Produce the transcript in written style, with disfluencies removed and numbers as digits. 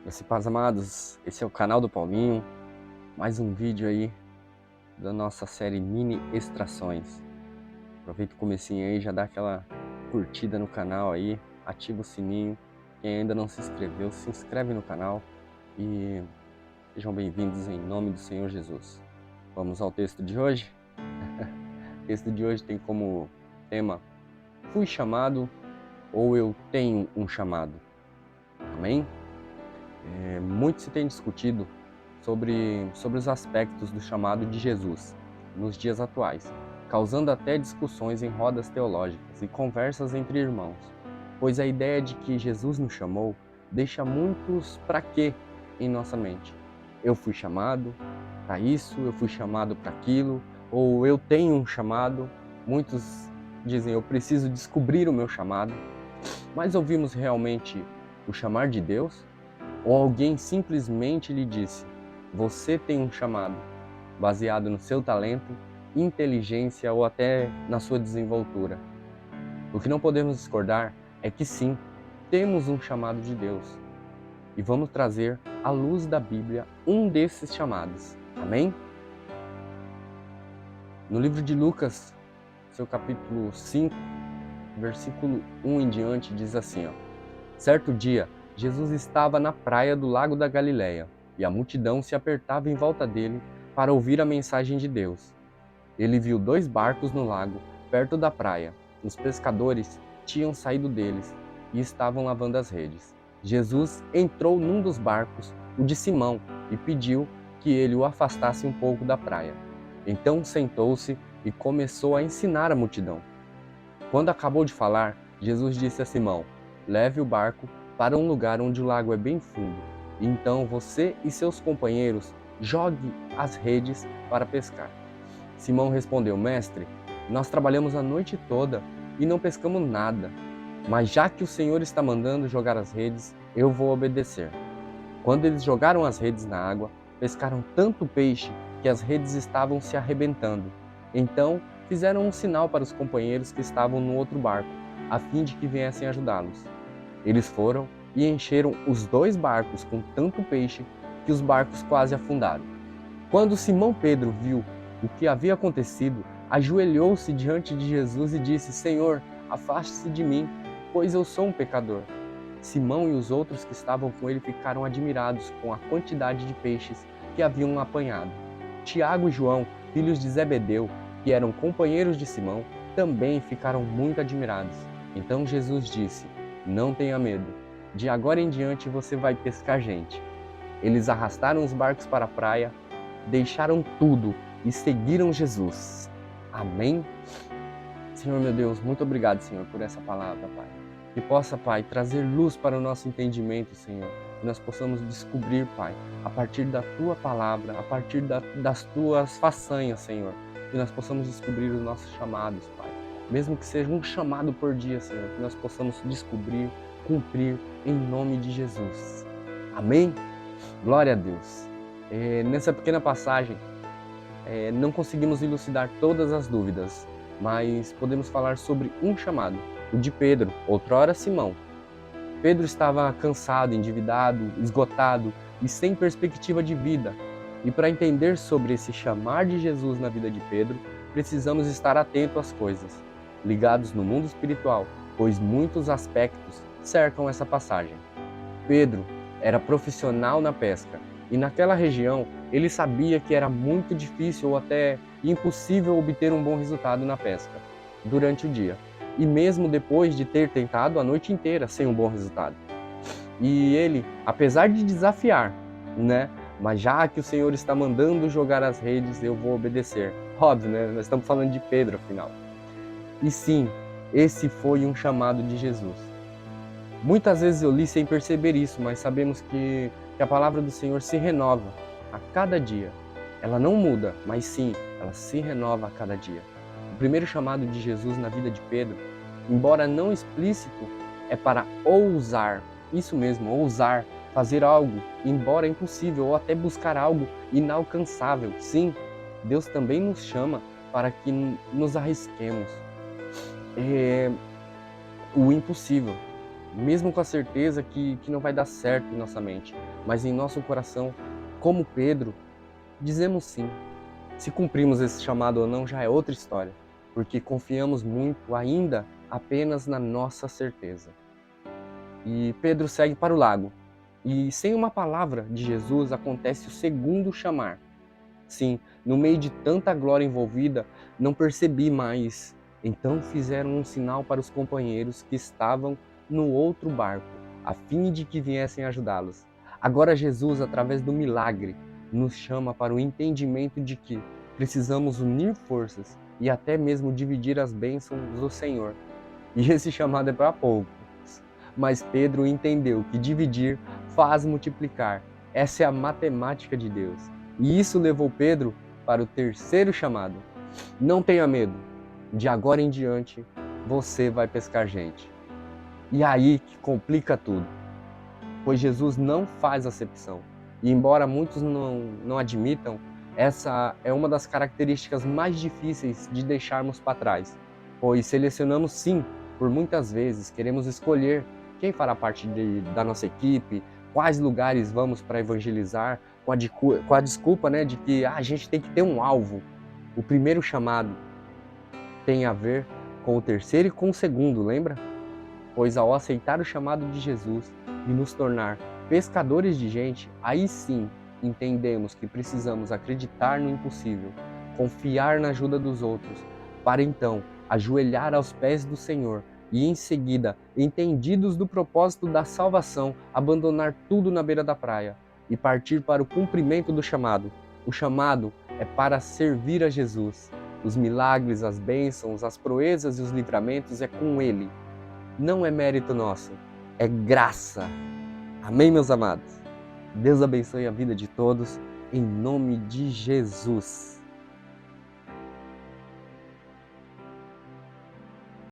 Meus pais amados, esse é o canal do Paulinho, mais um vídeo aí da nossa série Mini Extrações. Aproveita o comecinho aí, já dá aquela curtida no canal aí, ativa o sininho. Quem ainda não se inscreveu, se inscreve no canal e sejam bem-vindos em nome do Senhor Jesus. Vamos ao texto de hoje? O texto de hoje tem como tema: Fui chamado ou eu tenho um chamado? Amém? Muito se tem discutido sobre os aspectos do chamado de Jesus nos dias atuais, causando até discussões em rodas teológicas e conversas entre irmãos, pois a ideia de que Jesus nos chamou deixa muitos para quê em nossa mente. Eu fui chamado para isso, eu fui chamado para aquilo, ou eu tenho um chamado. Muitos dizem, eu preciso descobrir o meu chamado. Mas ouvimos realmente o chamar de Deus? Ou alguém simplesmente lhe disse: você tem um chamado, baseado no seu talento, inteligência ou até na sua desenvoltura? O que não podemos discordar é que sim, temos um chamado de Deus. E vamos trazer à luz da Bíblia um desses chamados. Amém? No livro de Lucas, seu capítulo 5, versículo 1 em diante, diz assim, ó: Certo dia, Jesus estava na praia do Lago da Galileia, e a multidão se apertava em volta dele para ouvir a mensagem de Deus. Ele viu 2 barcos no lago, perto da praia. Os pescadores tinham saído deles e estavam lavando as redes. Jesus entrou num dos barcos, o de Simão, e pediu que ele o afastasse um pouco da praia. Então sentou-se e começou a ensinar a multidão. Quando acabou de falar, Jesus disse a Simão: leve o barco para um lugar onde o lago é bem fundo. E então você e seus companheiros jogue as redes para pescar. Simão respondeu: Mestre, nós trabalhamos a noite toda e não pescamos nada. Mas já que o Senhor está mandando jogar as redes, eu vou obedecer. Quando eles jogaram as redes na água, pescaram tanto peixe que as redes estavam se arrebentando. Então, fizeram um sinal para os companheiros que estavam no outro barco, a fim de que viessem ajudá-los. Eles foram e encheram os 2 barcos com tanto peixe que os barcos quase afundaram. Quando Simão Pedro viu o que havia acontecido, ajoelhou-se diante de Jesus e disse: Senhor, afaste-se de mim, pois eu sou um pecador. Simão e os outros que estavam com ele ficaram admirados com a quantidade de peixes que haviam apanhado. Tiago e João, filhos de Zebedeu, que eram companheiros de Simão, também ficaram muito admirados. Então Jesus disse: Não tenha medo, de agora em diante você vai pescar gente. Eles arrastaram os barcos para a praia, deixaram tudo e seguiram Jesus. Amém? Senhor meu Deus, muito obrigado, Senhor, por essa palavra, Pai. Que possa, Pai, trazer luz para o nosso entendimento, Senhor. Que nós possamos descobrir, Pai, a partir da Tua palavra, a partir das Tuas façanhas, Senhor. Que nós possamos descobrir os nossos chamados, Pai. Mesmo que seja um chamado por dia, Senhor. Que nós possamos descobrir, cumprir, em nome de Jesus. Amém? Glória a Deus. Nessa pequena passagem, não conseguimos elucidar todas as dúvidas, mas podemos falar sobre um chamado, o de Pedro, outrora Simão. Pedro estava cansado, endividado, esgotado e sem perspectiva de vida. E para entender sobre esse chamar de Jesus na vida de Pedro, precisamos estar atentos às coisas, ligados no mundo espiritual, pois muitos aspectos cercam essa passagem. Pedro era profissional na pesca e naquela região ele sabia que era muito difícil ou até impossível obter um bom resultado na pesca durante o dia, e mesmo depois de ter tentado a noite inteira sem um bom resultado. E ele, apesar de desafiar, né? Mas já que o Senhor está mandando jogar as redes, eu vou obedecer. Óbvio, né? Nós estamos falando de Pedro, afinal. E sim, esse foi um chamado de Jesus. Muitas vezes eu li sem perceber isso, mas sabemos que a palavra do Senhor se renova a cada dia. Ela não muda, mas sim, ela se renova a cada dia. O primeiro chamado de Jesus na vida de Pedro, embora não explícito, é para ousar, isso mesmo, ousar, fazer algo, embora impossível, ou até buscar algo inalcançável. Sim, Deus também nos chama para que nos arrisquemos. O impossível. mesmo com a certeza que não vai dar certo em nossa mente, mas em nosso coração, como Pedro, dizemos sim. Se cumprimos esse chamado ou não já é outra história, porque confiamos muito ainda apenas na nossa certeza. E Pedro segue para o lago, e sem uma palavra de Jesus acontece o segundo chamar. Sim, no meio de tanta glória envolvida, não percebi mais. Então fizeram um sinal para os companheiros que estavam no outro barco, a fim de que viessem ajudá-los. Agora Jesus, através do milagre, nos chama para o entendimento de que precisamos unir forças e até mesmo dividir as bênçãos do Senhor. E esse chamado é para poucos. Mas Pedro entendeu que dividir faz multiplicar. Essa é a matemática de Deus. E isso levou Pedro para o terceiro chamado. Não tenha medo. De agora em diante, você vai pescar gente. E aí que complica tudo. Pois Jesus não faz acepção. E embora muitos não admitam, essa é uma das características mais difíceis de deixarmos para trás. Pois selecionamos sim, por muitas vezes queremos escolher quem fará parte da nossa equipe, quais lugares vamos para evangelizar, com a desculpa, né, de que a gente tem que ter um alvo. O primeiro chamado tem a ver com o terceiro e com o segundo, lembra? Pois ao aceitar o chamado de Jesus e nos tornar pescadores de gente, aí sim entendemos que precisamos acreditar no impossível, confiar na ajuda dos outros, para então ajoelhar aos pés do Senhor e em seguida, entendidos do propósito da salvação, abandonar tudo na beira da praia e partir para o cumprimento do chamado. O chamado é para servir a Jesus. Os milagres, as bênçãos, as proezas e os livramentos é com Ele. Não é mérito nosso, é graça. Amém, meus amados? Deus abençoe a vida de todos, em nome de Jesus.